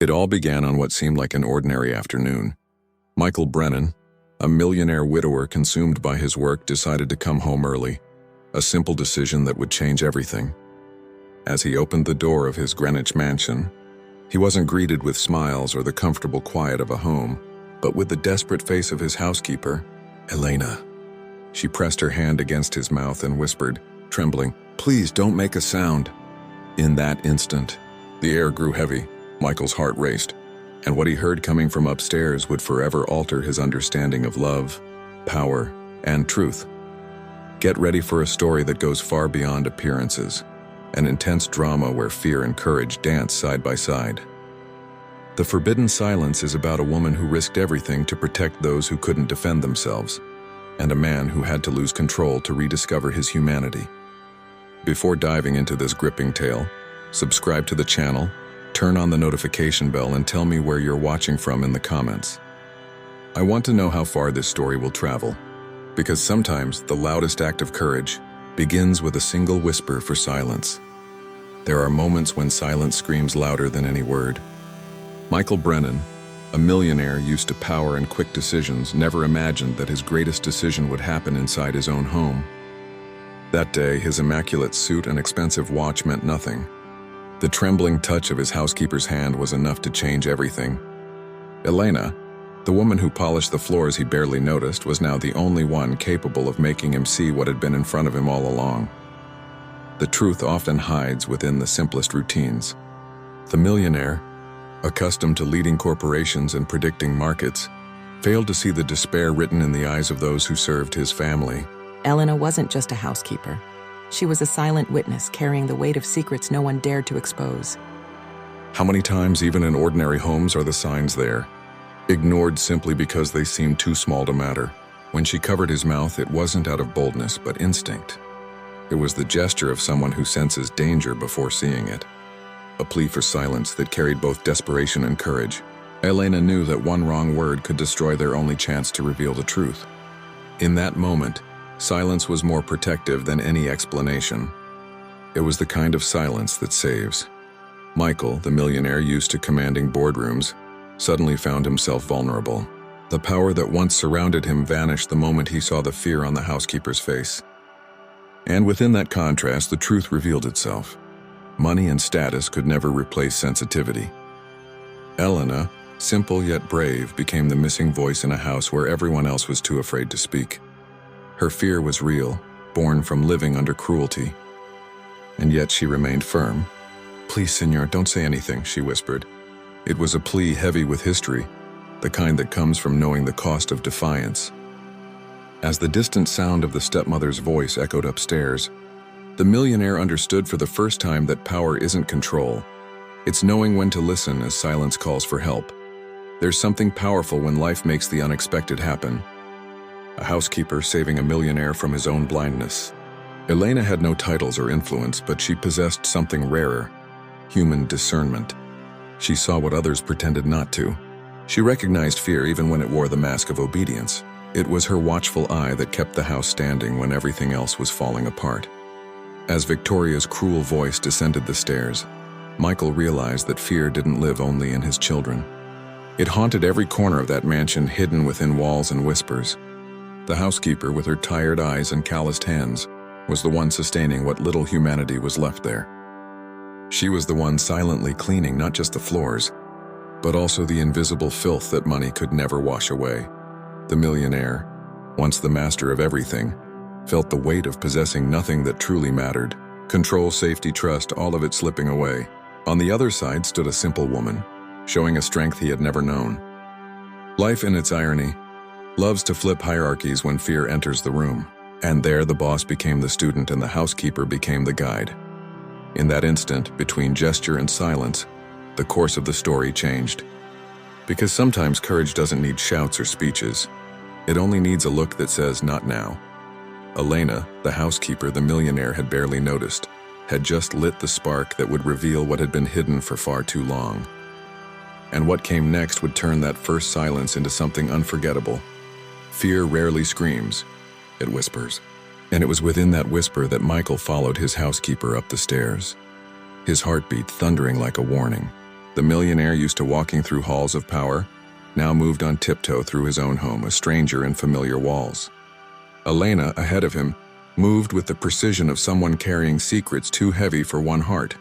It all began on what seemed like an ordinary afternoon. Michael Brennan, a millionaire widower consumed by his work, decided to come home early, a simple decision that would change everything. As he opened the door of his Greenwich mansion, he wasn't greeted with smiles or the comfortable quiet of a home, but with the desperate face of his housekeeper, Elena. She pressed her hand against his mouth and whispered, trembling, "Please don't make a sound." In that instant, the air grew heavy. Michael's heart raced, and what he heard coming from upstairs would forever alter his understanding of love, power, and truth. Get ready for a story that goes far beyond appearances, an intense drama where fear and courage dance side by side. The Forbidden Silence is about a woman who risked everything to protect those who couldn't defend themselves, and a man who had to lose control to rediscover his humanity. Before diving into this gripping tale, subscribe to the channel, turn on the notification bell, and tell me where you're watching from in the comments. I want to know how far this story will travel, because sometimes the loudest act of courage begins with a single whisper for silence. There are moments when silence screams louder than any word. Michael Brennan, a millionaire used to power and quick decisions, never imagined that his greatest decision would happen inside his own home. That day, his immaculate suit and expensive watch meant nothing. The trembling touch of his housekeeper's hand was enough to change everything. Elena, the woman who polished the floors he barely noticed, was now the only one capable of making him see what had been in front of him all along. The truth often hides within the simplest routines. The millionaire, accustomed to leading corporations and predicting markets, failed to see the despair written in the eyes of those who served his family. Elena wasn't just a housekeeper. She was a silent witness carrying the weight of secrets no one dared to expose. How many times, even in ordinary homes, are the signs there, ignored simply because they seemed too small to matter? When she covered his mouth, it wasn't out of boldness, but instinct. It was the gesture of someone who senses danger before seeing it. A plea for silence that carried both desperation and courage. Elena knew that one wrong word could destroy their only chance to reveal the truth. In that moment, silence was more protective than any explanation. It was the kind of silence that saves. Michael, the millionaire used to commanding boardrooms, suddenly found himself vulnerable. The power that once surrounded him vanished the moment he saw the fear on the housekeeper's face. And within that contrast, the truth revealed itself. Money and status could never replace sensitivity. Elena, simple yet brave, became the missing voice in a house where everyone else was too afraid to speak. Her fear was real, born from living under cruelty. And yet she remained firm. "Please, senor, don't say anything," she whispered. It was a plea heavy with history, the kind that comes from knowing the cost of defiance. As the distant sound of the stepmother's voice echoed upstairs, the millionaire understood for the first time that power isn't control. It's knowing when to listen as silence calls for help. There's something powerful when life makes the unexpected happen. A housekeeper saving a millionaire from his own blindness. Elena had no titles or influence, but she possessed something rarer: human discernment. She saw what others pretended not to. She recognized fear even when it wore the mask of obedience. It was her watchful eye that kept the house standing when everything else was falling apart. As Victoria's cruel voice descended the stairs, Michael realized that fear didn't live only in his children. It haunted every corner of that mansion, hidden within walls and whispers. The housekeeper, with her tired eyes and calloused hands, was the one sustaining what little humanity was left there. She was the one silently cleaning not just the floors, but also the invisible filth that money could never wash away. The millionaire, once the master of everything, felt the weight of possessing nothing that truly mattered. Control, safety, trust, all of it slipping away. On the other side stood a simple woman, showing a strength he had never known. Life, in its irony, loves to flip hierarchies when fear enters the room. And there the boss became the student and the housekeeper became the guide. In that instant, between gesture and silence, the course of the story changed. Because sometimes courage doesn't need shouts or speeches. It only needs a look that says, "Not now." Elena, the housekeeper the millionaire had barely noticed, had just lit the spark that would reveal what had been hidden for far too long. And what came next would turn that first silence into something unforgettable. Fear rarely screams, it whispers. And it was within that whisper that Michael followed his housekeeper up the stairs, his heartbeat thundering like a warning. The millionaire, used to walking through halls of power, now moved on tiptoe through his own home, a stranger in familiar walls. Elena, ahead of him, moved with the precision of someone carrying secrets too heavy for one heart.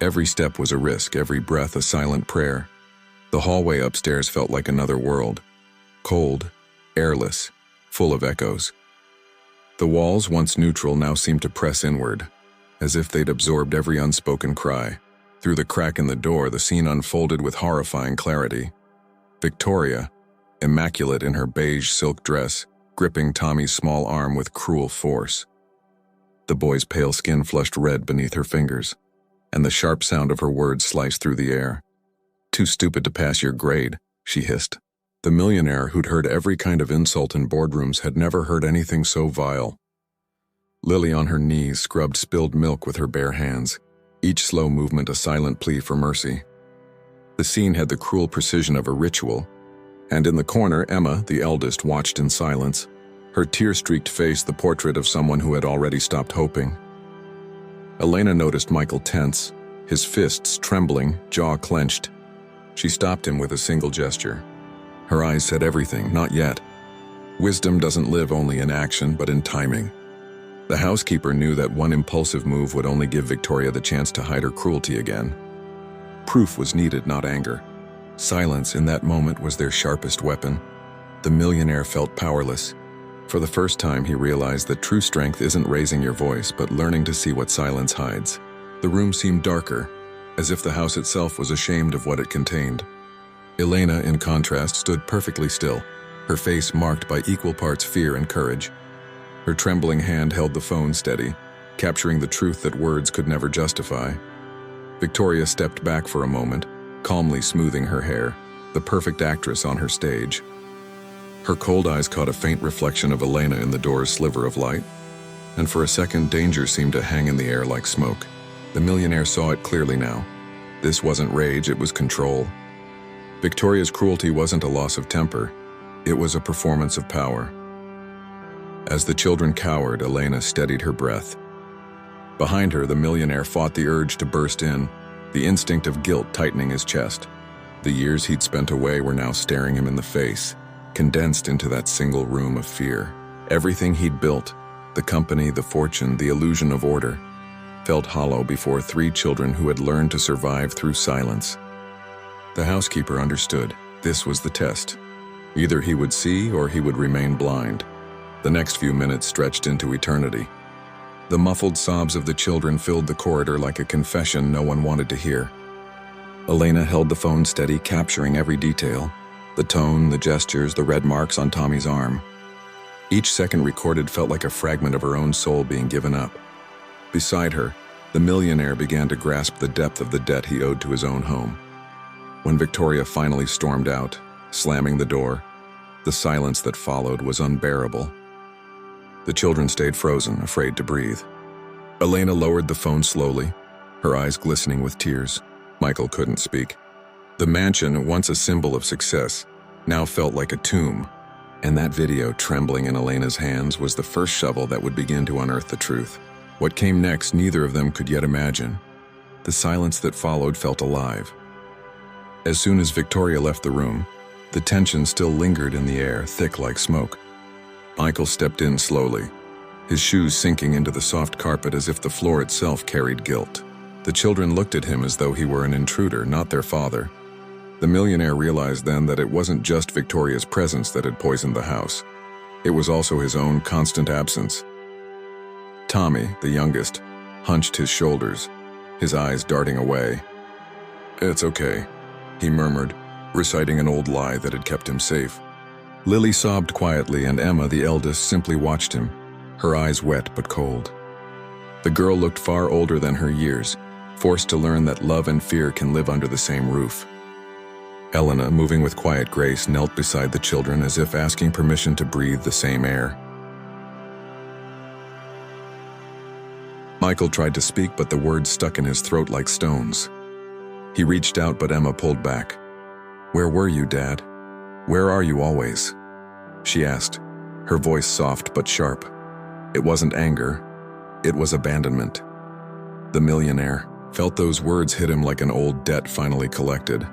Every step was a risk, every breath a silent prayer. The hallway upstairs felt like another world, cold, airless, full of echoes. The walls, once neutral, now seemed to press inward, as if they'd absorbed every unspoken cry. Through the crack in the door, the scene unfolded with horrifying clarity. Victoria, immaculate in her beige silk dress, gripping Tommy's small arm with cruel force. The boy's pale skin flushed red beneath her fingers, and the sharp sound of her words sliced through the air. "Too stupid to pass your grade," she hissed. The millionaire, who'd heard every kind of insult in boardrooms, had never heard anything so vile. Lily, on her knees, scrubbed spilled milk with her bare hands, each slow movement a silent plea for mercy. The scene had the cruel precision of a ritual, and in the corner, Emma, the eldest, watched in silence, her tear-streaked face the portrait of someone who had already stopped hoping. Elena noticed Michael tense, his fists trembling, jaw clenched. She stopped him with a single gesture. Her eyes said everything, not yet. Wisdom doesn't live only in action, but in timing. The housekeeper knew that one impulsive move would only give Victoria the chance to hide her cruelty again. Proof was needed, not anger. Silence in that moment was their sharpest weapon. The millionaire felt powerless. For the first time, he realized that true strength isn't raising your voice, but learning to see what silence hides. The room seemed darker, as if the house itself was ashamed of what it contained. Elena, in contrast, stood perfectly still, her face marked by equal parts fear and courage. Her trembling hand held the phone steady, capturing the truth that words could never justify. Victoria stepped back for a moment, calmly smoothing her hair, the perfect actress on her stage. Her cold eyes caught a faint reflection of Elena in the door's sliver of light, and for a second danger seemed to hang in the air like smoke. The millionaire saw it clearly now. This wasn't rage, it was control. Victoria's cruelty wasn't a loss of temper, it was a performance of power. As the children cowered, Elena steadied her breath. Behind her, the millionaire fought the urge to burst in, the instinct of guilt tightening his chest. The years he'd spent away were now staring him in the face, condensed into that single room of fear. Everything he'd built, the company, the fortune, the illusion of order, felt hollow before three children who had learned to survive through silence. The housekeeper understood. This was the test. Either he would see or he would remain blind. The next few minutes stretched into eternity. The muffled sobs of the children filled the corridor like a confession no one wanted to hear. Elena held the phone steady, capturing every detail. The tone, the gestures, the red marks on Tommy's arm. Each second recorded felt like a fragment of her own soul being given up. Beside her, the millionaire began to grasp the depth of the debt he owed to his own home. When Victoria finally stormed out, slamming the door, the silence that followed was unbearable. The children stayed frozen, afraid to breathe. Elena lowered the phone slowly, her eyes glistening with tears. Michael couldn't speak. The mansion, once a symbol of success, now felt like a tomb, and that video trembling in Elena's hands was the first shovel that would begin to unearth the truth. What came next, neither of them could yet imagine. The silence that followed felt alive. As soon as Victoria left the room, the tension still lingered in the air, thick like smoke. Michael stepped in slowly, his shoes sinking into the soft carpet as if the floor itself carried guilt. The children looked at him as though he were an intruder, not their father. The millionaire realized then that it wasn't just Victoria's presence that had poisoned the house. It was also his own constant absence. Tommy, the youngest, hunched his shoulders, his eyes darting away. "It's okay," he murmured, reciting an old lie that had kept him safe. Lily sobbed quietly, and Emma, the eldest, simply watched him, her eyes wet but cold. The girl looked far older than her years, forced to learn that love and fear can live under the same roof. Elena, moving with quiet grace, knelt beside the children as if asking permission to breathe the same air. Michael tried to speak, but the words stuck in his throat like stones. He reached out, but Emma pulled back. "Where were you, Dad? Where are you always?" she asked, her voice soft but sharp. It wasn't anger, it was abandonment. The millionaire, Felt those words hit him like an old debt finally collected,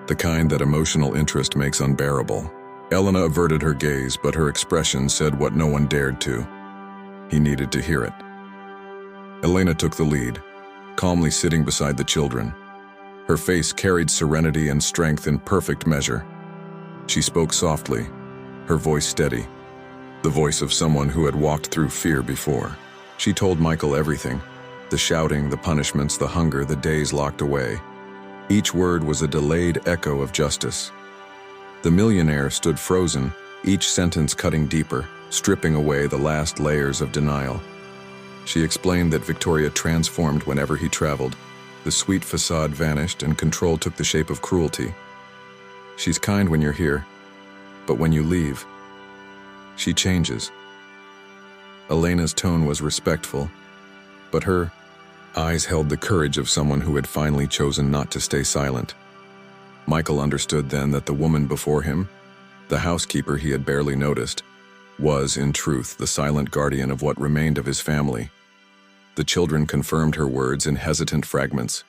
the kind that emotional interest makes unbearable. Elena averted her gaze, but her expression said what no one dared to. He needed to hear it. Elena took the lead, calmly sitting beside the children. Her face carried serenity and strength in perfect measure. She spoke softly, her voice steady, the voice of someone who had walked through fear before. She told Michael everything, the shouting, the punishments, the hunger, the days locked away. Each word was a delayed echo of justice. The millionaire stood frozen, each sentence cutting deeper, stripping away the last layers of denial. She explained that Victoria transformed whenever he traveled. The sweet facade vanished and control took the shape of cruelty. She's kind when you're here, but when you leave, she changes. Elena's tone was respectful, but her eyes held the courage of someone who had finally chosen not to stay silent. Michael understood then that the woman before him, the housekeeper he had barely noticed, was, in truth, the silent guardian of what remained of his family. The children confirmed her words in hesitant fragments.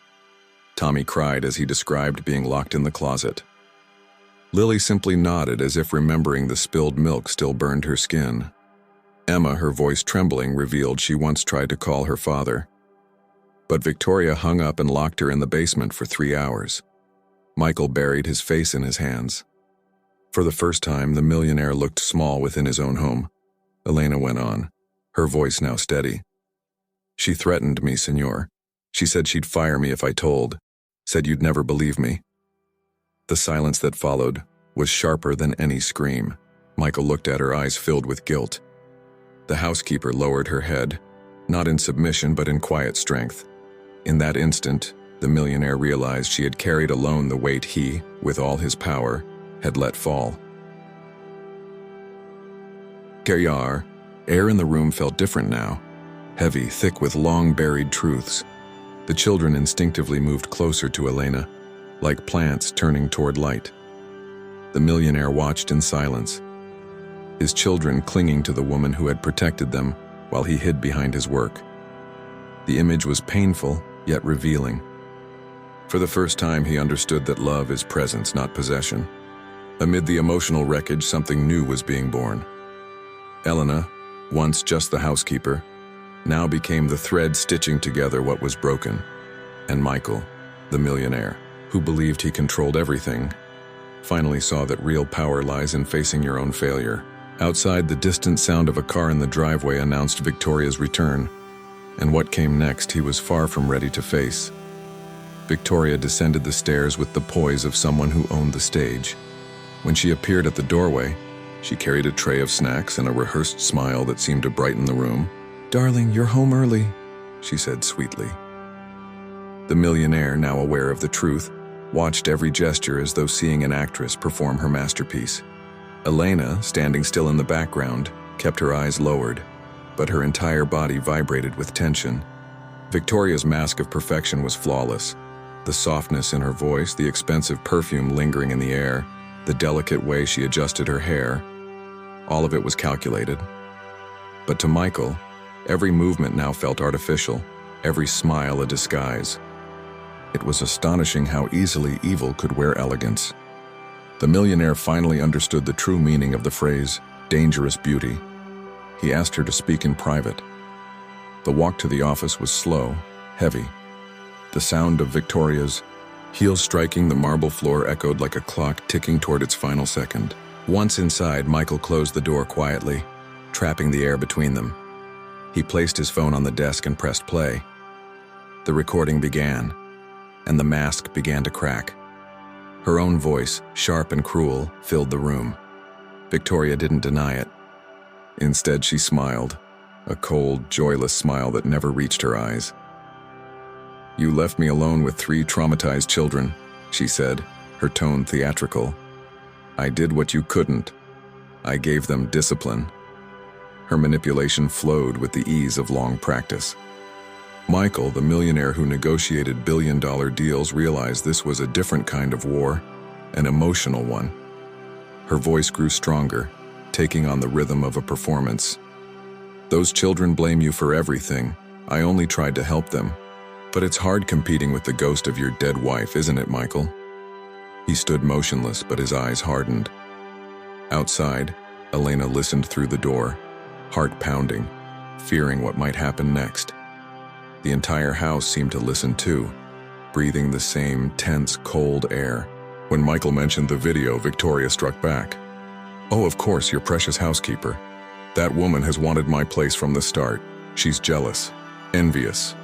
Tommy cried as he described being locked in the closet. Lily simply nodded as if remembering the spilled milk still burned her skin. Emma, her voice trembling, revealed she once tried to call her father. But Victoria hung up and locked her in the basement for 3 hours. Michael buried his face in his hands. For the first time, the millionaire looked small within his own home. Elena went on, her voice now steady. She threatened me, senor. She said she'd fire me if I told. Said you'd never believe me. The silence that followed was sharper than any scream. Michael looked at her, eyes filled with guilt. The housekeeper lowered her head, not in submission but in quiet strength. In that instant, the millionaire realized she had carried alone the weight he, with all his power, had let fall. Air in the room felt different now, heavy, thick with long-buried truths. The children instinctively moved closer to Elena, like plants turning toward light. The millionaire watched in silence, his children clinging to the woman who had protected them while he hid behind his work. The image was painful, yet revealing. For the first time, he understood that love is presence, not possession. Amid the emotional wreckage, something new was being born. Elena, once just the housekeeper, now became the thread stitching together what was broken. And Michael, the millionaire, who believed he controlled everything, finally saw that real power lies in facing your own failure. Outside, the distant sound of a car in the driveway announced Victoria's return, and what came next he was far from ready to face. Victoria descended the stairs with the poise of someone who owned the stage. When she appeared at the doorway, she carried a tray of snacks and a rehearsed smile that seemed to brighten the room. "Darling, you're home early," she said sweetly. The millionaire, now aware of the truth, watched every gesture as though seeing an actress perform her masterpiece. Elena, standing still in the background, kept her eyes lowered, but her entire body vibrated with tension. Victoria's mask of perfection was flawless. The softness in her voice, the expensive perfume lingering in the air, the delicate way she adjusted her hair, all of it was calculated. But to Michael, every movement now felt artificial, every smile a disguise. It was astonishing how easily evil could wear elegance. The millionaire finally understood the true meaning of the phrase, dangerous beauty. He asked her to speak in private. The walk to the office was slow, heavy. The sound of Victoria's heels striking the marble floor echoed like a clock ticking toward its final second. Once inside, Michael closed the door quietly, trapping the air between them. He placed his phone on the desk and pressed play. The recording began, and the mask began to crack. Her own voice, sharp and cruel, filled the room. Victoria didn't deny it. Instead, she smiled, a cold, joyless smile that never reached her eyes. "You left me alone with 3 traumatized children," she said, her tone theatrical. "I did what you couldn't. I gave them discipline." Her manipulation flowed with the ease of long practice. Michael, the millionaire who negotiated billion-dollar deals, realized this was a different kind of war, an emotional one. Her voice grew stronger, taking on the rhythm of a performance. "Those children blame you for everything. I only tried to help them. But it's hard competing with the ghost of your dead wife, isn't it, Michael? He stood motionless, but his eyes hardened. Outside, Elena listened through the door, heart pounding, fearing what might happen next. The entire house seemed to listen too, breathing the same tense, cold air. When Michael mentioned the video, Victoria struck back. "Oh, of course, your precious housekeeper. That woman has wanted my place from the start. She's jealous, envious."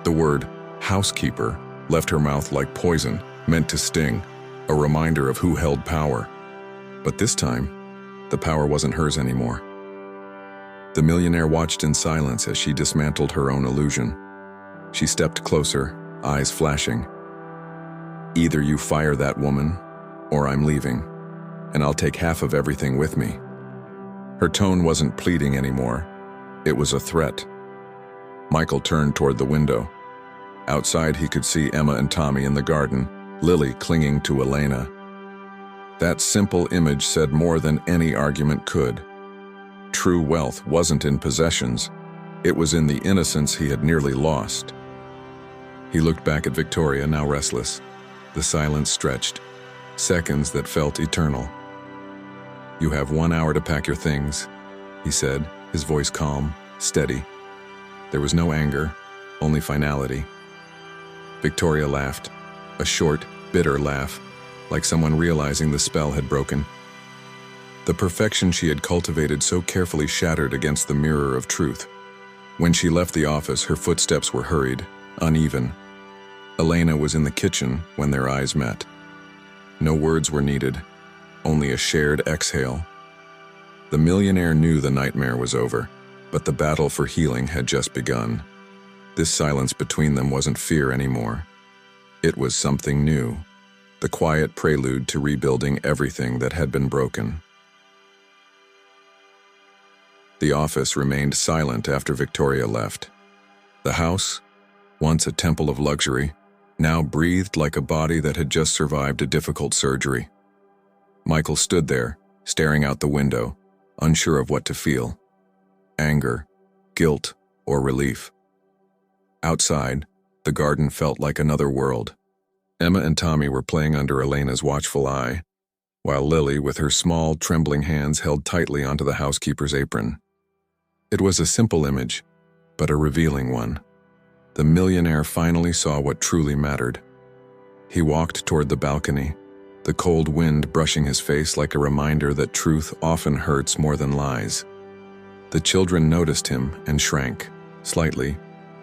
The word housekeeper left her mouth like poison, meant to sting, a reminder of who held power. But this time, the power wasn't hers anymore. The millionaire watched in silence as she dismantled her own illusion. She stepped closer, eyes flashing. "Either you fire that woman, or I'm leaving, and I'll take half of everything with me." Her tone wasn't pleading anymore. It was a threat. Michael turned toward the window. Outside, he could see Emma and Tommy in the garden, Lily clinging to Elena. That simple image said more than any argument could. True wealth wasn't in possessions. It was in the innocence he had nearly lost. He looked back at Victoria, now restless. The silence stretched, seconds that felt eternal. "You have 1 hour to pack your things," he said, his voice calm, steady. There was no anger, only finality. Victoria laughed, a short, bitter laugh, like someone realizing the spell had broken. The perfection she had cultivated so carefully shattered against the mirror of truth. When she left the office, her footsteps were hurried, uneven. Elena was in the kitchen when their eyes met. No words were needed, only a shared exhale. The millionaire knew the nightmare was over, but the battle for healing had just begun. This silence between them wasn't fear anymore. It was something new, the quiet prelude to rebuilding everything that had been broken. The office remained silent after Victoria left. The house, once a temple of luxury, now breathed like a body that had just survived a difficult surgery. Michael stood there, staring out the window, unsure of what to feel. Anger, guilt, or relief. Outside, the garden felt like another world. Emma and Tommy were playing under Elena's watchful eye, while Lily, with her small, trembling hands, held tightly onto the housekeeper's apron. It was a simple image, but a revealing one. The millionaire finally saw what truly mattered. He walked toward the balcony, the cold wind brushing his face like a reminder that truth often hurts more than lies. The children noticed him and shrank, slightly,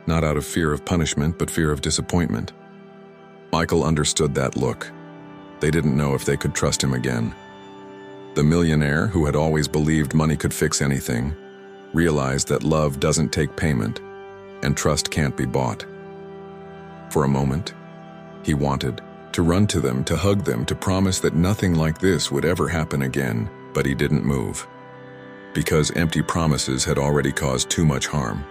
not out of fear of punishment, but fear of disappointment. Michael understood that look. They didn't know if they could trust him again. The millionaire, who had always believed money could fix anything, realized that love doesn't take payment, and trust can't be bought. For a moment, he wanted to run to them, to hug them, to promise that nothing like this would ever happen again, but he didn't move. Because empty promises had already caused too much harm.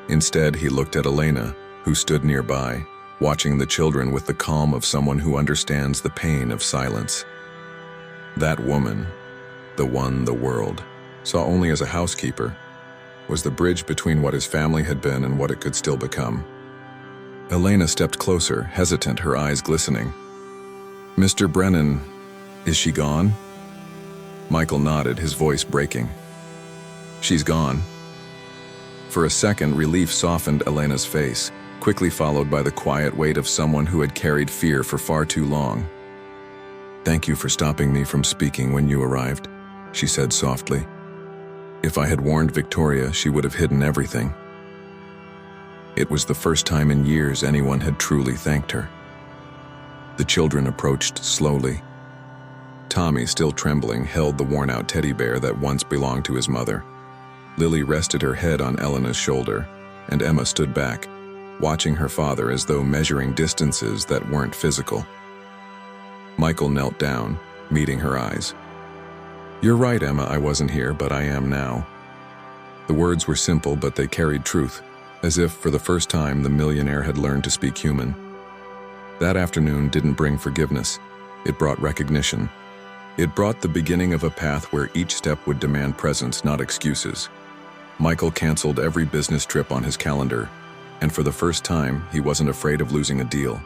Instead, he looked at Elena, who stood nearby, watching the children with the calm of someone who understands the pain of silence. That woman, the one the world saw only as a housekeeper, was the bridge between what his family had been and what it could still become. Elena stepped closer, hesitant, her eyes glistening. "Mr. Brennan, is she gone?" Michael nodded, his voice breaking. "She's gone." For a second, relief softened Elena's face, quickly followed by the quiet weight of someone who had carried fear for far too long. "Thank you for stopping me from speaking when you arrived," she said softly. "If I had warned Victoria, she would have hidden everything." It was the first time in years anyone had truly thanked her. The children approached slowly. Tommy, still trembling, held the worn-out teddy bear that once belonged to his mother. Lily rested her head on Elena's shoulder, and Emma stood back, watching her father as though measuring distances that weren't physical. Michael knelt down, meeting her eyes. "You're right, Emma, I wasn't here, but I am now." The words were simple, but they carried truth, as if, for the first time, the millionaire had learned to speak human. That afternoon didn't bring forgiveness. It brought recognition. It brought the beginning of a path where each step would demand presence, not excuses. Michael canceled every business trip on his calendar, And for the first time, he wasn't afraid of losing a deal.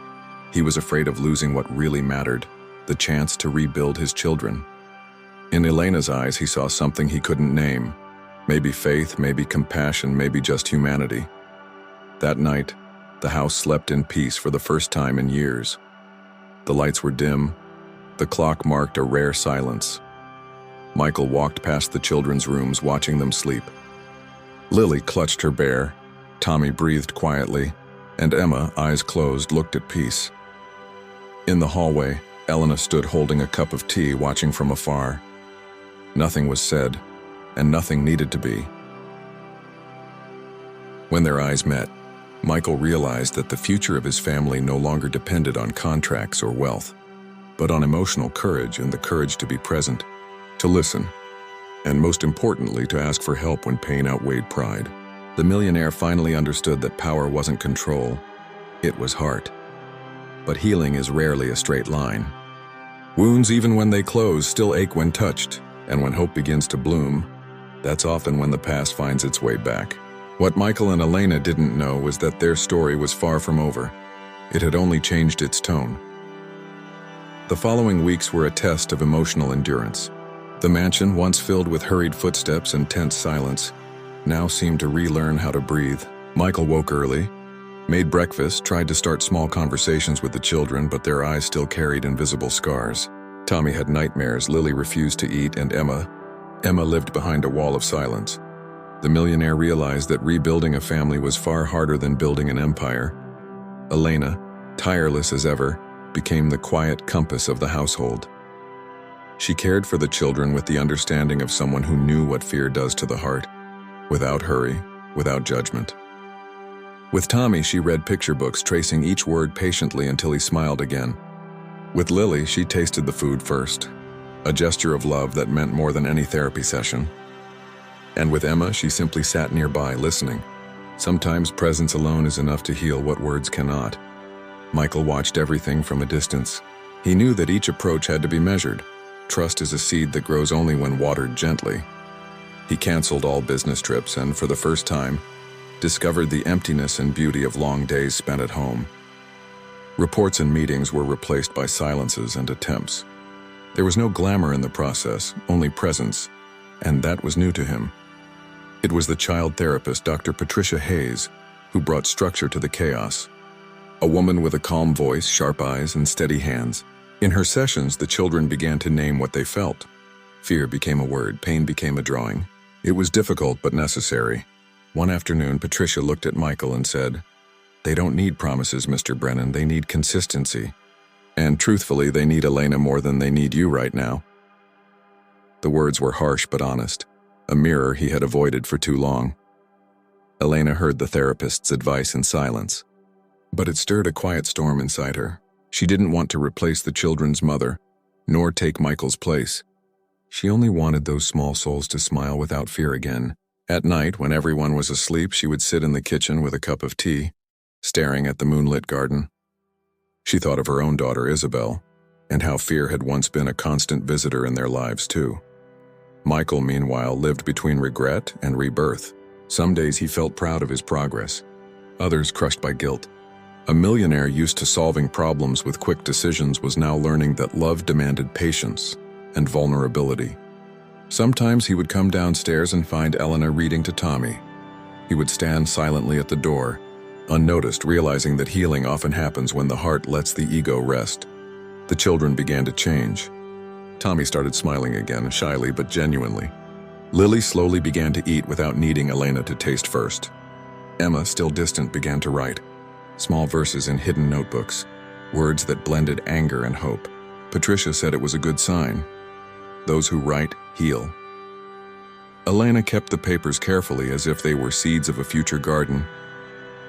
He was afraid of losing what really mattered, the chance to rebuild his children. In Elena's eyes, he saw something he couldn't name. Maybe faith, maybe compassion, maybe just humanity. That night, the house slept in peace for the first time in years. The lights were dim. The clock marked a rare silence. Michael walked past the children's rooms, watching them sleep. Lily clutched her bear, Tommy breathed quietly, and Emma, eyes closed, looked at peace. In the hallway, Elena stood holding a cup of tea, watching from afar. Nothing was said, and nothing needed to be. When their eyes met, Michael realized that the future of his family no longer depended on contracts or wealth, but on emotional courage and the courage to be present, to listen, and most importantly, to ask for help when pain outweighed pride. The millionaire finally understood that power wasn't control, it was heart. But healing is rarely a straight line. Wounds, even when they close, still ache when touched, and when hope begins to bloom, that's often when the past finds its way back. What Michael and Elena didn't know was that their story was far from over. It had only changed its tone. The following weeks were a test of emotional endurance. The mansion, once filled with hurried footsteps and tense silence, now seemed to relearn how to breathe. Michael woke early, made breakfast, tried to start small conversations with the children, but their eyes still carried invisible scars. Tommy had nightmares, Lily refused to eat, and Emma lived behind a wall of silence. The millionaire realized that rebuilding a family was far harder than building an empire. Elena, tireless as ever, became the quiet compass of the household. She cared for the children with the understanding of someone who knew what fear does to the heart, without hurry, without judgment. With Tommy, she read picture books, tracing each word patiently until he smiled again. With Lily, she tasted the food first, a gesture of love that meant more than any therapy session. And with Emma, she simply sat nearby, listening. Sometimes presence alone is enough to heal what words cannot. Michael watched everything from a distance. He knew that each approach had to be measured. Trust is a seed that grows only when watered gently. He canceled all business trips and, for the first time, discovered the emptiness and beauty of long days spent at home. Reports and meetings were replaced by silences and attempts. There was no glamour in the process, only presence, and that was new to him. It was the child therapist, Dr. Patricia Hayes, who brought structure to the chaos. A woman with a calm voice, sharp eyes, and steady hands. In her sessions, the children began to name what they felt. Fear became a word, pain became a drawing. It was difficult but necessary. One afternoon, Patricia looked at Michael and said, "They don't need promises, Mr. Brennan, they need consistency. And truthfully, they need Elena more than they need you right now." The words were harsh but honest, a mirror he had avoided for too long. Elena heard the therapist's advice in silence, but it stirred a quiet storm inside her. She didn't want to replace the children's mother, nor take Michael's place. She only wanted those small souls to smile without fear again. At night, when everyone was asleep, she would sit in the kitchen with a cup of tea, staring at the moonlit garden. She thought of her own daughter, Isabel, and how fear had once been a constant visitor in their lives too. Michael, meanwhile, lived between regret and rebirth. Some days he felt proud of his progress, others crushed by guilt. A millionaire used to solving problems with quick decisions was now learning that love demanded patience and vulnerability. Sometimes he would come downstairs and find Elena reading to Tommy. He would stand silently at the door, unnoticed, realizing that healing often happens when the heart lets the ego rest. The children began to change. Tommy started smiling again, shyly but genuinely. Lily slowly began to eat without needing Elena to taste first. Emma, still distant, began to write. Small verses in hidden notebooks, words that blended anger and hope. Patricia said it was a good sign. Those who write, heal. Elena kept the papers carefully as if they were seeds of a future garden.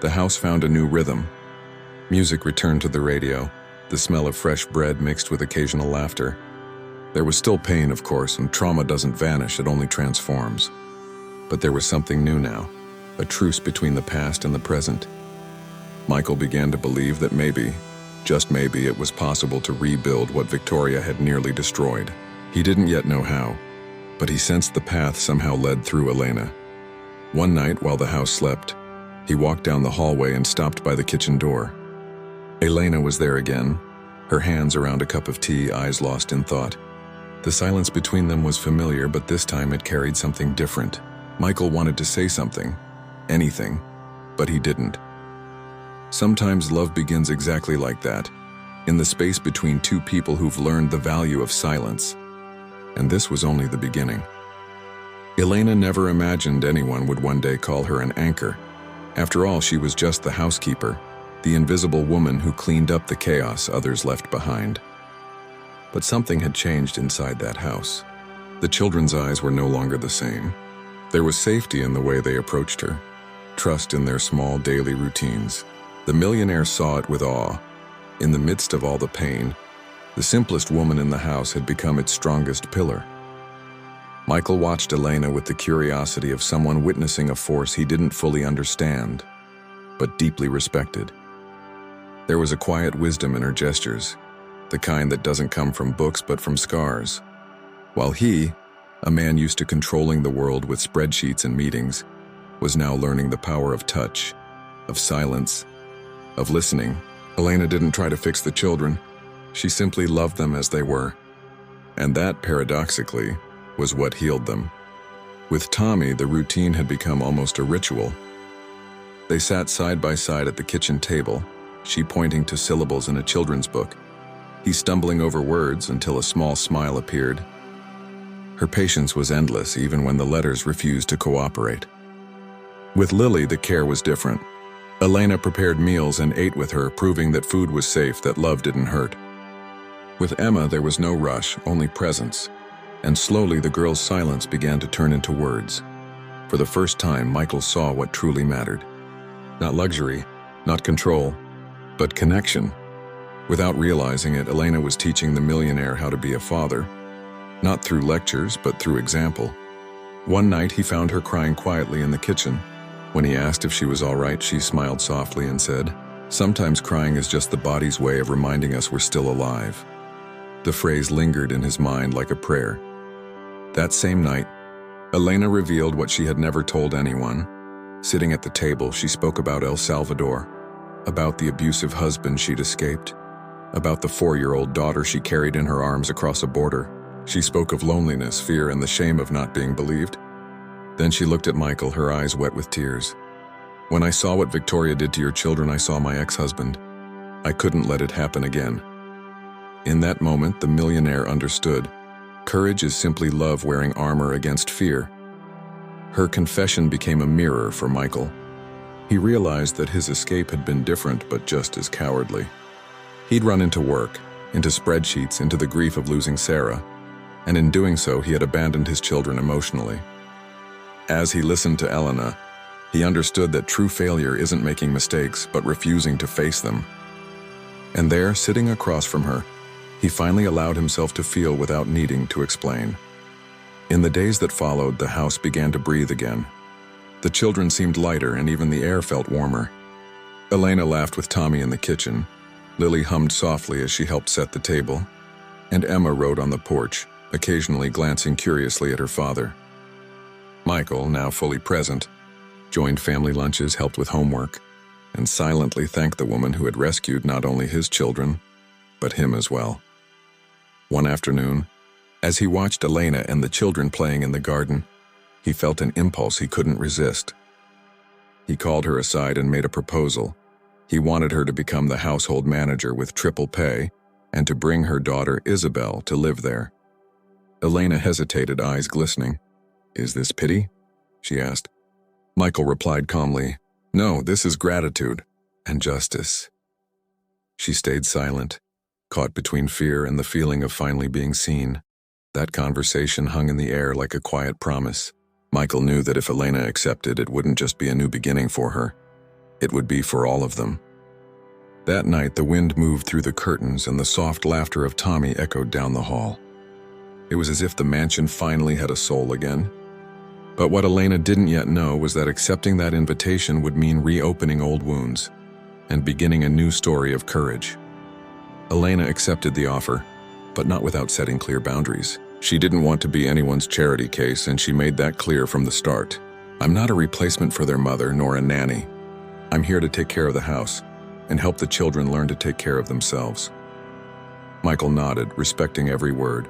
The house found a new rhythm. Music returned to the radio, the smell of fresh bread mixed with occasional laughter. There was still pain, of course, and trauma doesn't vanish, it only transforms. But there was something new now, a truce between the past and the present. Michael began to believe that maybe, just maybe, it was possible to rebuild what Victoria had nearly destroyed. He didn't yet know how, but he sensed the path somehow led through Elena. One night, while the house slept, He walked down the hallway and stopped by the kitchen door. Elena was there again, her hands around a cup of tea, eyes lost in thought. The silence between them was familiar, but this time it carried something different. Michael wanted to say something, anything, but he didn't. Sometimes love begins exactly like that, in the space between two people who've learned the value of silence. And this was only the beginning. Elena never imagined anyone would one day call her an anchor. After all, she was just the housekeeper, the invisible woman who cleaned up the chaos others left behind. But something had changed inside that house. The children's eyes were no longer the same. There was safety in the way they approached her, trust in their small daily routines. The millionaire saw it with awe. In the midst of all the pain, the simplest woman in the house had become its strongest pillar. Michael watched Elena with the curiosity of someone witnessing a force he didn't fully understand, but deeply respected. There was a quiet wisdom in her gestures, the kind that doesn't come from books but from scars. While he, a man used to controlling the world with spreadsheets and meetings, was now learning the power of touch, of silence, of listening. Elena didn't try to fix the children. She simply loved them as they were. And that, paradoxically, was what healed them. With Tommy, the routine had become almost a ritual. They sat side by side at the kitchen table, she pointing to syllables in a children's book, he stumbling over words until a small smile appeared. Her patience was endless even when the letters refused to cooperate. With Lily, the care was different. Elena prepared meals and ate with her, proving that food was safe, that love didn't hurt. With Emma, there was no rush, only presence. And slowly the girl's silence began to turn into words. For the first time, Michael saw what truly mattered. Not luxury, not control, but connection. Without realizing it, Elena was teaching the millionaire how to be a father, not through lectures, but through example. One night, he found her crying quietly in the kitchen. When he asked if she was all right, she smiled softly and said, "Sometimes crying is just the body's way of reminding us we're still alive." The phrase lingered in his mind like a prayer. That same night, Elena revealed what she had never told anyone. Sitting at the table, she spoke about El Salvador, about the abusive husband she'd escaped, about the 4-year-old daughter she carried in her arms across a border. She spoke of loneliness, fear, and the shame of not being believed. Then she looked at Michael, her eyes wet with tears. "When I saw what Victoria did to your children, I saw my ex-husband. I couldn't let it happen again." In that moment, the millionaire understood. Courage is simply love wearing armor against fear. Her confession became a mirror for Michael. He realized that his escape had been different, but just as cowardly. He'd run into work, into spreadsheets, into the grief of losing Sarah, and in doing so, he had abandoned his children emotionally. As he listened to Elena, he understood that true failure isn't making mistakes, but refusing to face them. And there, sitting across from her, he finally allowed himself to feel without needing to explain. In the days that followed, the house began to breathe again. The children seemed lighter, and even the air felt warmer. Elena laughed with Tommy in the kitchen. Lily hummed softly as she helped set the table. And Emma rode on the porch, occasionally glancing curiously at her father. Michael, now fully present, joined family lunches, helped with homework, and silently thanked the woman who had rescued not only his children, but him as well. One afternoon, as he watched Elena and the children playing in the garden, he felt an impulse he couldn't resist. He called her aside and made a proposal. He wanted her to become the household manager with triple pay and to bring her daughter Isabel to live there. Elena hesitated, eyes glistening. "Is this pity?" she asked. Michael replied calmly, "No, this is gratitude and justice." She stayed silent, caught between fear and the feeling of finally being seen. That conversation hung in the air like a quiet promise. Michael knew that if Elena accepted, it wouldn't just be a new beginning for her. It would be for all of them. That night, the wind moved through the curtains and the soft laughter of Tommy echoed down the hall. It was as if the mansion finally had a soul again. But what Elena didn't yet know was that accepting that invitation would mean reopening old wounds and beginning a new story of courage. Elena accepted the offer, but not without setting clear boundaries. She didn't want to be anyone's charity case, and she made that clear from the start. "I'm not a replacement for their mother, nor a nanny. I'm here to take care of the house and help the children learn to take care of themselves." Michael nodded, respecting every word.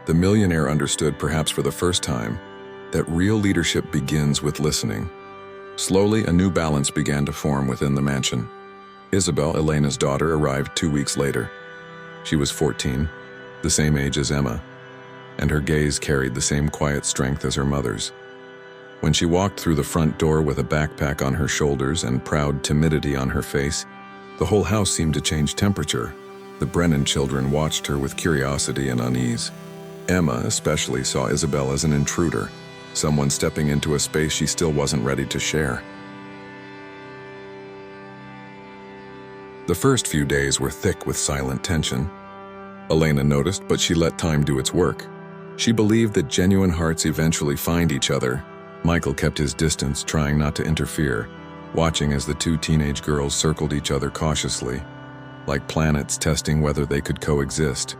The millionaire understood, perhaps for the first time, that real leadership begins with listening. Slowly, a new balance began to form within the mansion. Isabel, Elena's daughter, arrived 2 weeks later. She was 14, the same age as Emma, and her gaze carried the same quiet strength as her mother's. When she walked through the front door with a backpack on her shoulders and proud timidity on her face, the whole house seemed to change temperature. The Brennan children watched her with curiosity and unease. Emma especially saw Isabel as an intruder, someone stepping into a space she still wasn't ready to share. The first few days were thick with silent tension. Elena noticed, but she let time do its work. She believed that genuine hearts eventually find each other. Michael kept his distance, trying not to interfere, watching as the two teenage girls circled each other cautiously, like planets testing whether they could coexist.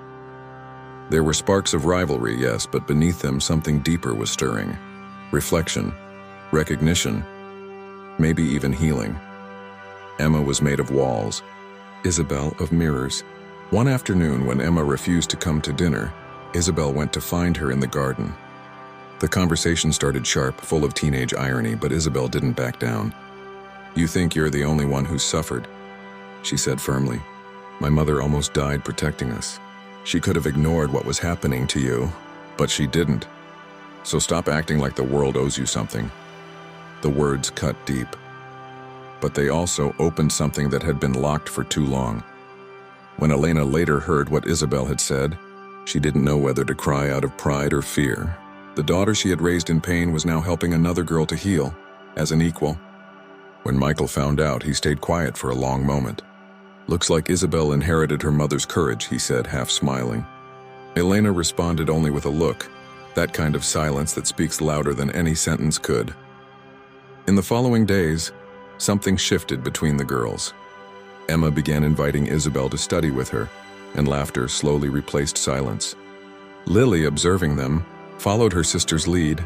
There were sparks of rivalry, yes, but beneath them something deeper was stirring. Reflection, recognition, maybe even healing. Emma was made of walls, Isabel of mirrors. One afternoon, when Emma refused to come to dinner, Isabel went to find her in the garden. The conversation started sharp, full of teenage irony, but Isabel didn't back down. "You think you're the only one who's suffered," she said firmly. "My mother almost died protecting us. She could have ignored what was happening to you, but she didn't. So stop acting like the world owes you something." The words cut deep, but they also opened something that had been locked for too long. When Elena later heard what Isabel had said, she didn't know whether to cry out of pride or fear. The daughter she had raised in pain was now helping another girl to heal, as an equal. When Michael found out, he stayed quiet for a long moment. "Looks like Isabel inherited her mother's courage," he said, half smiling. Elena responded only with a look, that kind of silence that speaks louder than any sentence could. In the following days, something shifted between the girls. Emma began inviting Isabel to study with her, and laughter slowly replaced silence. Lily, observing them, followed her sister's lead,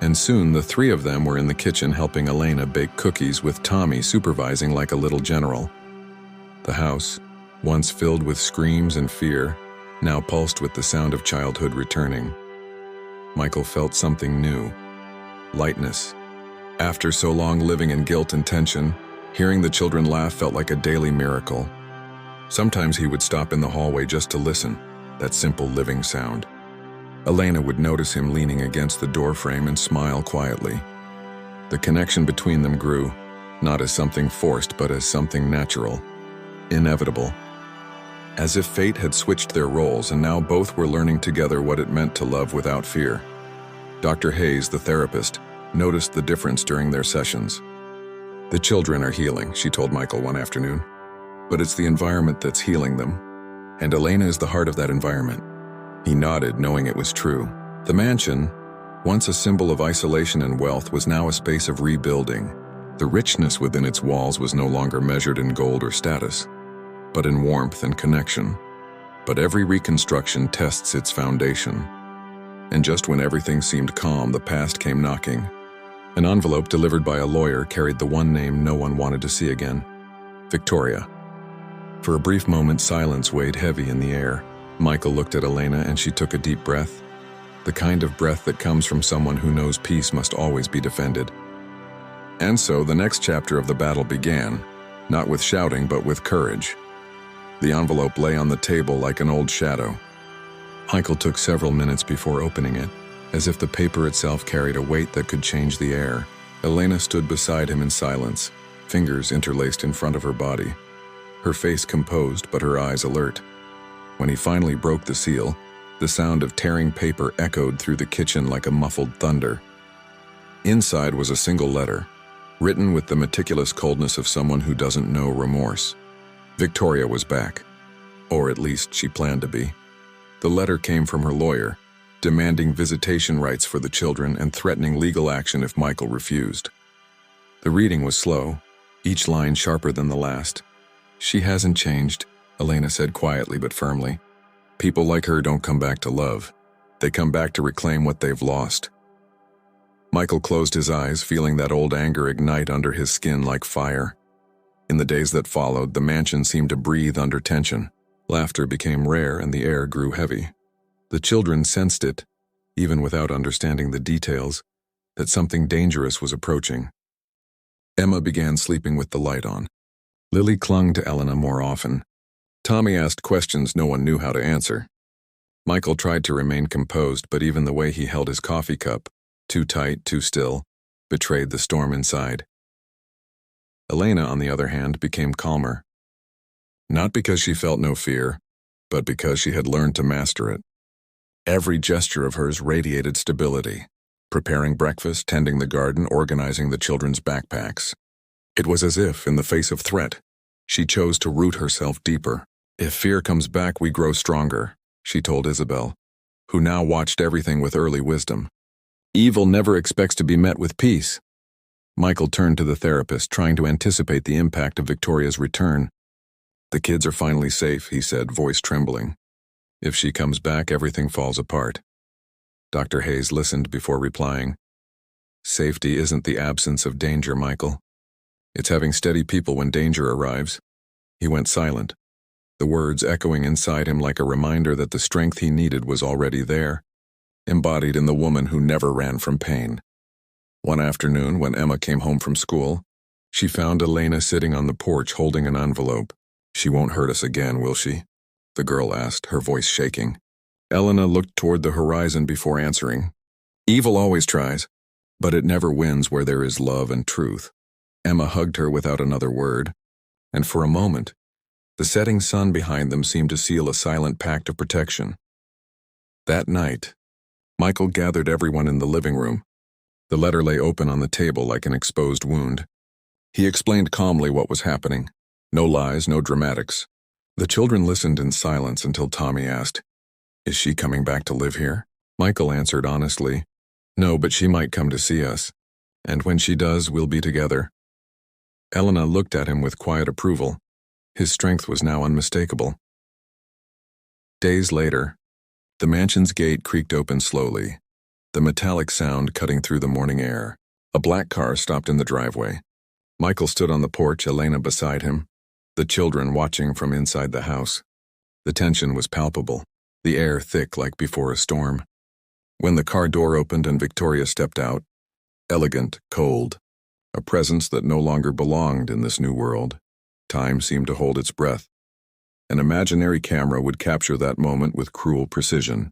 and soon the three of them were in the kitchen helping Elena bake cookies, with Tommy supervising like a little general. The house, once filled with screams and fear, now pulsed with the sound of childhood returning. Michael felt something new, lightness. After so long living in guilt and tension, hearing the children laugh felt like a daily miracle. Sometimes he would stop in the hallway just to listen, that simple living sound. Elena would notice him leaning against the doorframe and smile quietly. The connection between them grew, not as something forced but as something natural, inevitable. As if fate had switched their roles, and now both were learning together what it meant to love without fear. Dr. Hayes, the therapist, noticed the difference during their sessions. "The children are healing," she told Michael one afternoon, "but it's the environment that's healing them. And Elena is the heart of that environment." He nodded, knowing it was true. The mansion, once a symbol of isolation and wealth, was now a space of rebuilding. The richness within its walls was no longer measured in gold or status, but in warmth and connection. But every reconstruction tests its foundation. And just when everything seemed calm, the past came knocking. An envelope delivered by a lawyer carried the one name no one wanted to see again: Victoria. For a brief moment, silence weighed heavy in the air. Michael looked at Elena and she took a deep breath, the kind of breath that comes from someone who knows peace must always be defended. And so the next chapter of the battle began, not with shouting but with courage. The envelope lay on the table like an old shadow. Michael took several minutes before opening it, as if the paper itself carried a weight that could change the air. Elena stood beside him in silence, fingers interlaced in front of her body, her face composed but her eyes alert. When he finally broke the seal, the sound of tearing paper echoed through the kitchen like a muffled thunder. Inside was a single letter, written with the meticulous coldness of someone who doesn't know remorse. Victoria was back, or at least she planned to be. The letter came from her lawyer, demanding visitation rights for the children and threatening legal action if Michael refused. The reading was slow, each line sharper than the last. "She hasn't changed," Elena said quietly but firmly. "People like her don't come back to love. They come back to reclaim what they've lost." Michael closed his eyes, feeling that old anger ignite under his skin like fire. In the days that followed, the mansion seemed to breathe under tension. Laughter became rare and the air grew heavy. The children sensed it, even without understanding the details, that something dangerous was approaching. Emma began sleeping with the light on. Lily clung to Elena more often. Tommy asked questions no one knew how to answer. Michael tried to remain composed, but even the way he held his coffee cup, too tight, too still, betrayed the storm inside. Elena, on the other hand, became calmer. Not because she felt no fear, but because she had learned to master it. Every gesture of hers radiated stability. Preparing breakfast, tending the garden, organizing the children's backpacks. It was as if, in the face of threat, she chose to root herself deeper. If fear comes back, we grow stronger, she told Isabel, who now watched everything with early wisdom. Evil never expects to be met with peace. Michael turned to the therapist, trying to anticipate the impact of Victoria's return. The kids are finally safe, he said, voice trembling. If she comes back, everything falls apart. Dr. Hayes listened before replying. Safety isn't the absence of danger, Michael. It's having steady people when danger arrives. He went silent, the words echoing inside him like a reminder that the strength he needed was already there, embodied in the woman who never ran from pain. One afternoon, when Emma came home from school, she found Elena sitting on the porch holding an envelope. She won't hurt us again, will she? The girl asked, her voice shaking. Elena looked toward the horizon before answering. Evil always tries, but it never wins where there is love and truth. Emma hugged her without another word, and for a moment, the setting sun behind them seemed to seal a silent pact of protection. That night, Michael gathered everyone in the living room. The letter lay open on the table like an exposed wound. He explained calmly what was happening. No lies, no dramatics. The children listened in silence until Tommy asked, Is she coming back to live here? Michael answered honestly, No, but she might come to see us. And when she does, we'll be together. Elena looked at him with quiet approval. His strength was now unmistakable. Days later, the mansion's gate creaked open slowly, the metallic sound cutting through the morning air. A black car stopped in the driveway. Michael stood on the porch, Elena beside him, the children watching from inside the house. The tension was palpable, the air thick like before a storm. When the car door opened and Victoria stepped out, elegant, cold, a presence that no longer belonged in this new world, time seemed to hold its breath. An imaginary camera would capture that moment with cruel precision.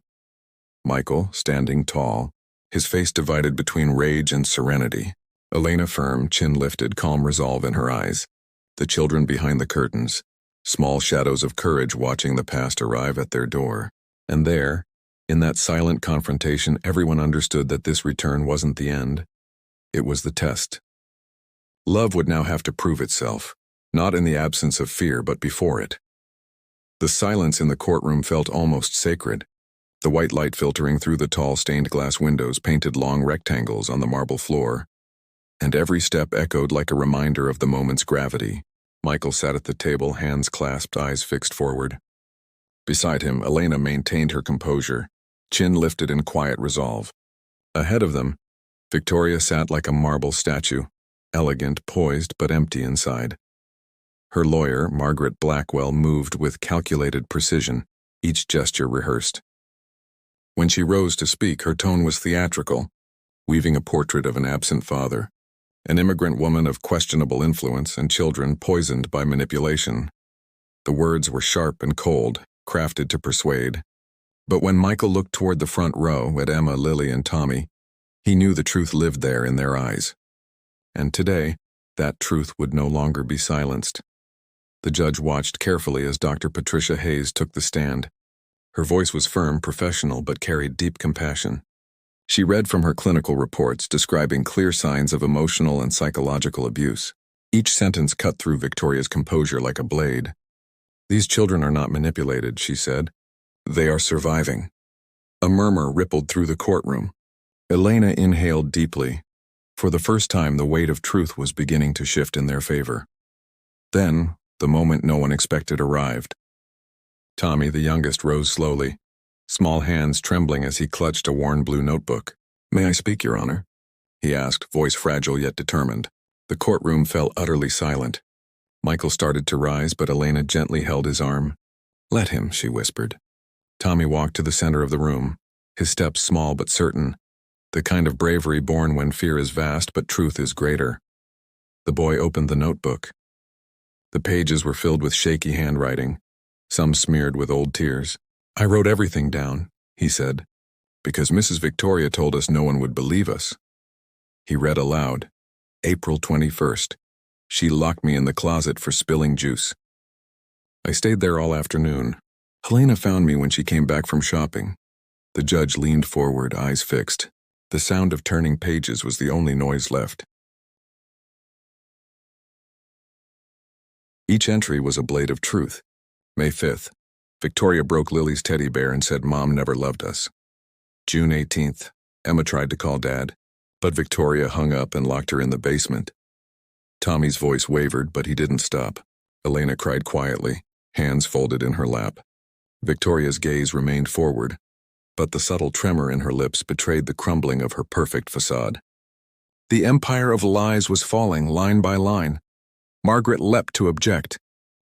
Michael, standing tall, his face divided between rage and serenity. Elena firm, chin lifted, calm resolve in her eyes. The children behind the curtains, small shadows of courage watching the past arrive at their door. And there, in that silent confrontation, everyone understood that this return wasn't the end. It was the test. Love would now have to prove itself, not in the absence of fear, but before it. The silence in the courtroom felt almost sacred. The white light filtering through the tall stained glass windows painted long rectangles on the marble floor, and every step echoed like a reminder of the moment's gravity. Michael sat at the table, hands clasped, eyes fixed forward. Beside him, Elena maintained her composure, chin lifted in quiet resolve. Ahead of them, Victoria sat like a marble statue, elegant, poised, but empty inside. Her lawyer, Margaret Blackwell, moved with calculated precision, each gesture rehearsed. When she rose to speak, her tone was theatrical, weaving a portrait of an absent father, an immigrant woman of questionable influence, and children poisoned by manipulation. The words were sharp and cold, crafted to persuade. But when Michael looked toward the front row at Emma, Lily, and Tommy, he knew the truth lived there in their eyes. And today, that truth would no longer be silenced. The judge watched carefully as Dr. Patricia Hayes took the stand. Her voice was firm, professional, but carried deep compassion. She read from her clinical reports describing clear signs of emotional and psychological abuse. Each sentence cut through Victoria's composure like a blade. These children are not manipulated, she said. They are surviving. A murmur rippled through the courtroom. Elena inhaled deeply. For the first time, the weight of truth was beginning to shift in their favor. Then, the moment no one expected arrived. Tommy, the youngest, rose slowly, small hands trembling as he clutched a worn blue notebook. May I speak, Your Honor? he asked, voice fragile yet determined. The courtroom fell utterly silent. Michael started to rise, but Elena gently held his arm. "Let him," she whispered. Tommy walked to the center of the room, his steps small but certain, the kind of bravery born when fear is vast but truth is greater. The boy opened the notebook. The pages were filled with shaky handwriting, some smeared with old tears. "I wrote everything down," he said, "because Mrs. Victoria told us no one would believe us." He read aloud, "April 21st. She locked me in the closet for spilling juice. I stayed there all afternoon. Helena found me when she came back from shopping." The judge leaned forward, eyes fixed. The sound of turning pages was the only noise left. Each entry was a blade of truth. May 5th. Victoria broke Lily's teddy bear and said Mom never loved us. June 18th. Emma tried to call Dad, but Victoria hung up and locked her in the basement. Tommy's voice wavered, but he didn't stop. Elena cried quietly, hands folded in her lap. Victoria's gaze remained forward, but the subtle tremor in her lips betrayed the crumbling of her perfect facade. The empire of lies was falling line by line. Margaret leapt to object.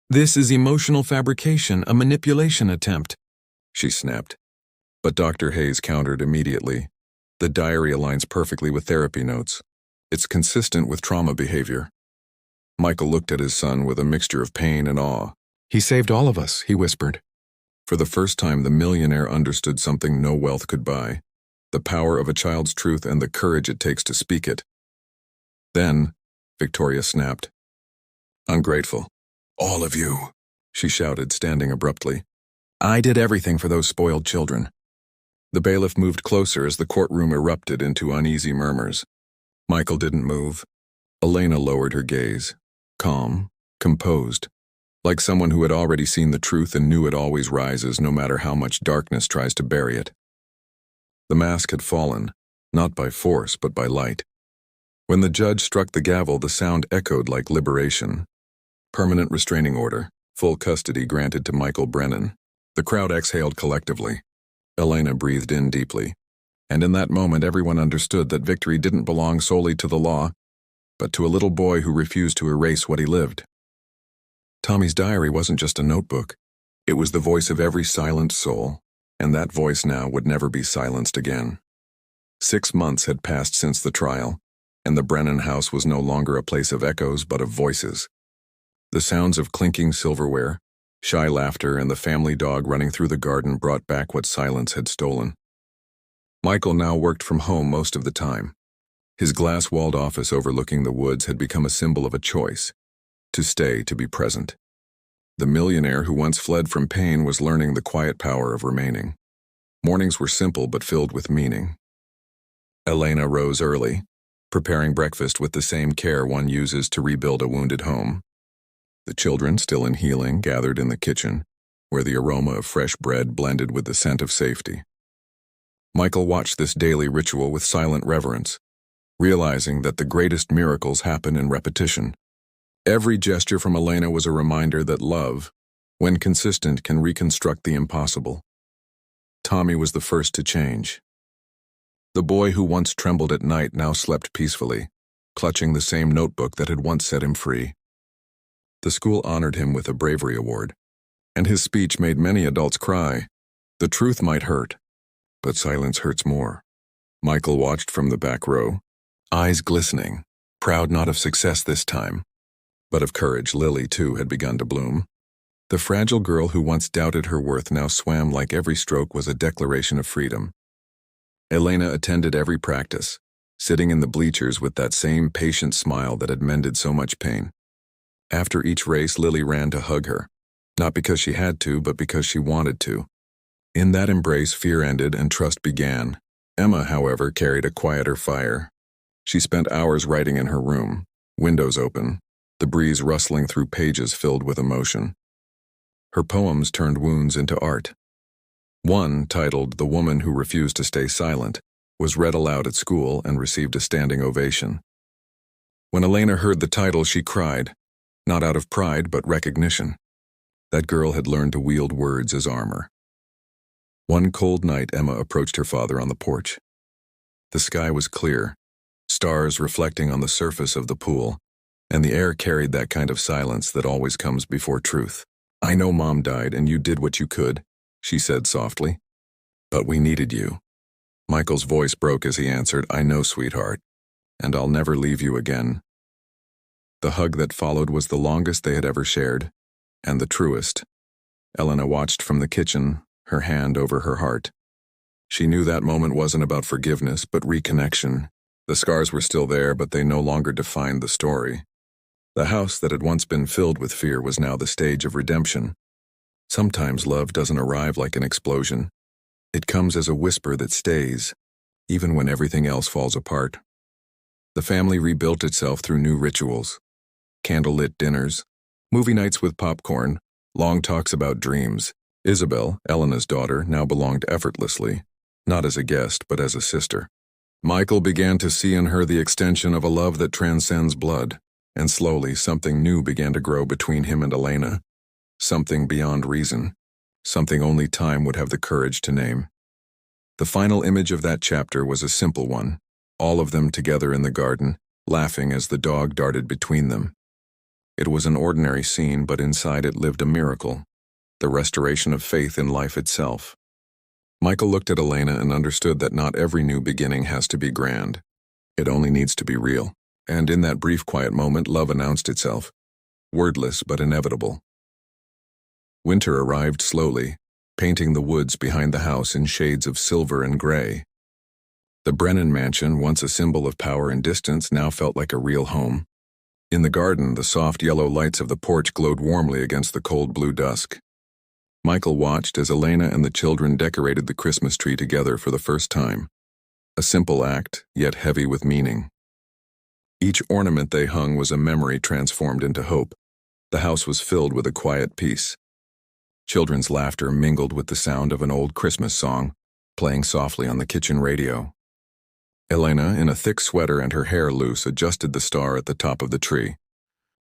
"This is emotional fabrication, a manipulation attempt," she snapped. But Dr. Hayes countered immediately. "The diary aligns perfectly with therapy notes. It's consistent with trauma behavior." Michael looked at his son with a mixture of pain and awe. "He saved all of us," he whispered. For the first time, the millionaire understood something no wealth could buy: the power of a child's truth and the courage it takes to speak it. Then, Victoria snapped. "Ungrateful. All of you," she shouted, standing abruptly. "I did everything for those spoiled children." The bailiff moved closer as the courtroom erupted into uneasy murmurs. Michael didn't move. Elena lowered her gaze, calm, composed, like someone who had already seen the truth and knew it always rises no matter how much darkness tries to bury it. The mask had fallen, not by force but by light. When the judge struck the gavel, the sound echoed like liberation. Permanent restraining order, full custody granted to Michael Brennan. The crowd exhaled collectively. Elena breathed in deeply. And in that moment, everyone understood that victory didn't belong solely to the law, but to a little boy who refused to erase what he lived. Tommy's diary wasn't just a notebook. It was the voice of every silent soul, and that voice now would never be silenced again. 6 months had passed since the trial, and the Brennan house was no longer a place of echoes but of voices. The sounds of clinking silverware, shy laughter, and the family dog running through the garden brought back what silence had stolen. Michael now worked from home most of the time. His glass-walled office overlooking the woods had become a symbol of a choice: to stay, to be present. The millionaire who once fled from pain was learning the quiet power of remaining. Mornings were simple but filled with meaning. Elena rose early, preparing breakfast with the same care one uses to rebuild a wounded home. The children, still in healing, gathered in the kitchen, where the aroma of fresh bread blended with the scent of safety. Michael watched this daily ritual with silent reverence, realizing that the greatest miracles happen in repetition. Every gesture from Elena was a reminder that love, when consistent, can reconstruct the impossible. Tommy was the first to change. The boy who once trembled at night now slept peacefully, clutching the same notebook that had once set him free. The school honored him with a bravery award, and his speech made many adults cry. The truth might hurt, but silence hurts more. Michael watched from the back row, eyes glistening, proud not of success this time, but of courage. Lily, too, had begun to bloom. The fragile girl who once doubted her worth now swam like every stroke was a declaration of freedom. Elena attended every practice, sitting in the bleachers with that same patient smile that had mended so much pain. After each race, Lily ran to hug her, not because she had to, but because she wanted to. In that embrace, fear ended and trust began. Emma, however, carried a quieter fire. She spent hours writing in her room, windows open, the breeze rustling through pages filled with emotion. Her poems turned wounds into art. One, titled "The Woman Who Refused to Stay Silent," was read aloud at school and received a standing ovation. When Elena heard the title, she cried, not out of pride but recognition. That girl had learned to wield words as armor. One cold night, Emma approached her father on the porch. The sky was clear, stars reflecting on the surface of the pool, and the air carried that kind of silence that always comes before truth. "I know Mom died and you did what you could," she said softly. "But we needed you." Michael's voice broke as he answered, "I know, sweetheart, and I'll never leave you again." The hug that followed was the longest they had ever shared, and the truest. Elena watched from the kitchen, her hand over her heart. She knew that moment wasn't about forgiveness, but reconnection. The scars were still there, but they no longer defined the story. The house that had once been filled with fear was now the stage of redemption. Sometimes love doesn't arrive like an explosion. It comes as a whisper that stays, even when everything else falls apart. The family rebuilt itself through new rituals. Candlelit dinners, movie nights with popcorn, long talks about dreams. Isabel, Elena's daughter, now belonged effortlessly, not as a guest, but as a sister. Michael began to see in her the extension of a love that transcends blood, and slowly something new began to grow between him and Elena. Something beyond reason, something only time would have the courage to name. The final image of that chapter was a simple one, all of them together in the garden, laughing as the dog darted between them. It was an ordinary scene, but inside it lived a miracle, the restoration of faith in life itself. Michael looked at Elena and understood that not every new beginning has to be grand. It only needs to be real. And in that brief quiet moment, love announced itself, wordless but inevitable. Winter arrived slowly, painting the woods behind the house in shades of silver and gray. The Brennan mansion, once a symbol of power and distance, now felt like a real home. In the garden, the soft yellow lights of the porch glowed warmly against the cold blue dusk. Michael watched as Elena and the children decorated the Christmas tree together for the first time. A simple act, yet heavy with meaning. Each ornament they hung was a memory transformed into hope. The house was filled with a quiet peace. Children's laughter mingled with the sound of an old Christmas song, playing softly on the kitchen radio. Elena, in a thick sweater and her hair loose, adjusted the star at the top of the tree.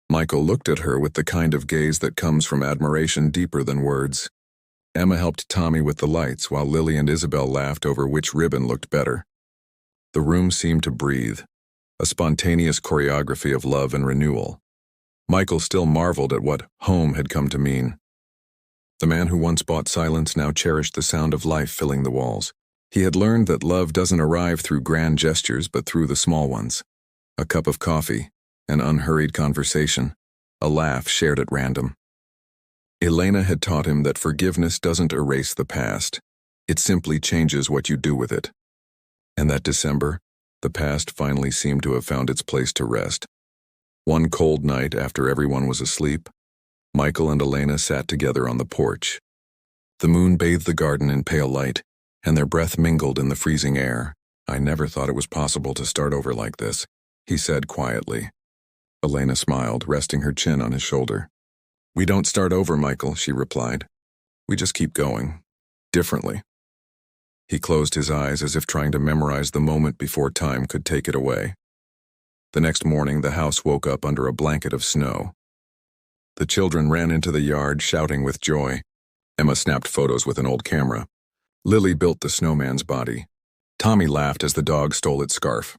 Michael looked at her with the kind of gaze that comes from admiration deeper than words. Emma helped Tommy with the lights, while Lily and Isabel laughed over which ribbon looked better. The room seemed to breathe, a spontaneous choreography of love and renewal. Michael still marveled at what home had come to mean. The man who once bought silence now cherished the sound of life filling the walls. He had learned that love doesn't arrive through grand gestures, but through the small ones. A cup of coffee, an unhurried conversation, a laugh shared at random. Elena had taught him that forgiveness doesn't erase the past. It simply changes what you do with it. And that December, the past finally seemed to have found its place to rest. One cold night after everyone was asleep, Michael and Elena sat together on the porch. The moon bathed the garden in pale light, and their breath mingled in the freezing air. "I never thought it was possible to start over like this," he said quietly. Elena smiled, resting her chin on his shoulder. "We don't start over, Michael," she replied. "We just keep going. Differently." He closed his eyes as if trying to memorize the moment before time could take it away. The next morning, the house woke up under a blanket of snow. The children ran into the yard, shouting with joy. Emma snapped photos with an old camera. Lily built the snowman's body. Tommy laughed as the dog stole its scarf.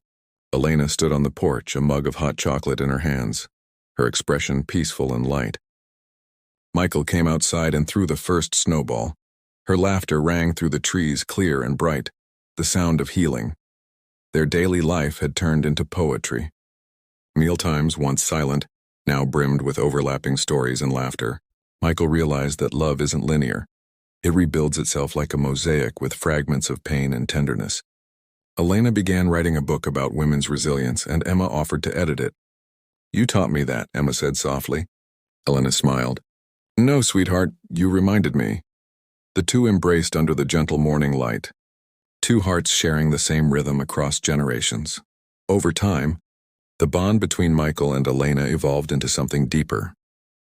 Elena stood on the porch, a mug of hot chocolate in her hands, her expression peaceful and light. Michael came outside and threw the first snowball. Her laughter rang through the trees, clear and bright, the sound of healing. Their daily life had turned into poetry. Mealtimes, once silent, now brimmed with overlapping stories and laughter. Michael realized that love isn't linear. It rebuilds itself like a mosaic with fragments of pain and tenderness. Elena began writing a book about women's resilience, and Emma offered to edit it. "You taught me that," Emma said softly. Elena smiled. "No, sweetheart, you reminded me." The two embraced under the gentle morning light, two hearts sharing the same rhythm across generations. Over time, the bond between Michael and Elena evolved into something deeper.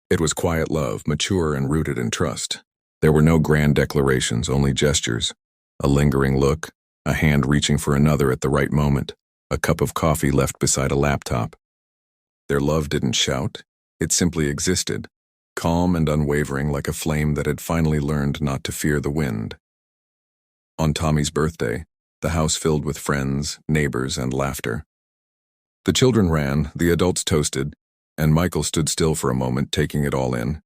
It was quiet love, mature and rooted in trust. There were no grand declarations, only gestures, a lingering look, a hand reaching for another at the right moment, a cup of coffee left beside a laptop. Their love didn't shout, it simply existed, calm and unwavering like a flame that had finally learned not to fear the wind. On Tommy's birthday, the house filled with friends, neighbors, and laughter. The children ran, the adults toasted, and Michael stood still for a moment, taking it all in.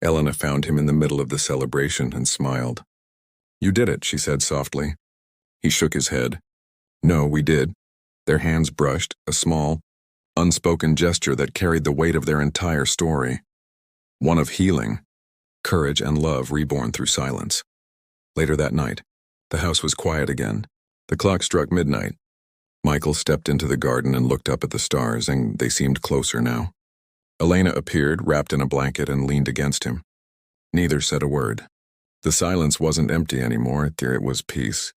Elena found him in the middle of the celebration and smiled. "You did it," she said softly. He shook his head. "No, we did." Their hands brushed, a small, unspoken gesture that carried the weight of their entire story. One of healing, courage, and love reborn through silence. Later that night, the house was quiet again. The clock struck midnight. Michael stepped into the garden and looked up at the stars, and they seemed closer now. Elena appeared, wrapped in a blanket, and leaned against him. Neither said a word. The silence wasn't empty anymore, it was peace.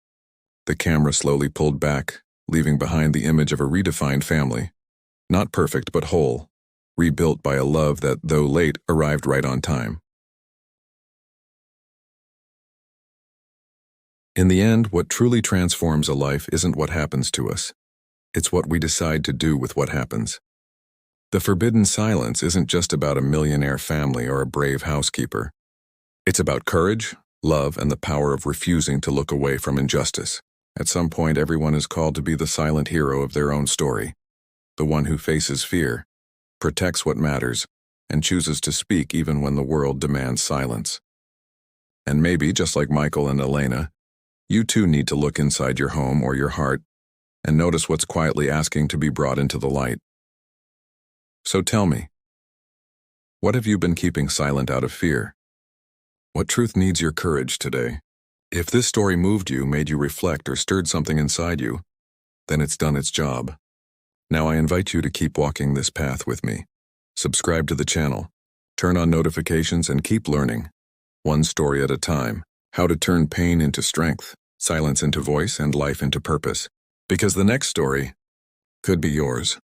The camera slowly pulled back, leaving behind the image of a redefined family. Not perfect, but whole. Rebuilt by a love that, though late, arrived right on time. In the end, what truly transforms a life isn't what happens to us. It's what we decide to do with what happens. The forbidden silence isn't just about a millionaire family or a brave housekeeper. It's about courage, love, and the power of refusing to look away from injustice. At some point, everyone is called to be the silent hero of their own story. The one who faces fear, protects what matters, and chooses to speak even when the world demands silence. And maybe, just like Michael and Elena, you too need to look inside your home or your heart and notice what's quietly asking to be brought into the light. So tell me, what have you been keeping silent out of fear? What truth needs your courage today? If this story moved you, made you reflect, or stirred something inside you, then it's done its job. Now I invite you to keep walking this path with me. Subscribe to the channel, turn on notifications, and keep learning. One story at a time. How to turn pain into strength, silence into voice, and life into purpose. Because the next story could be yours.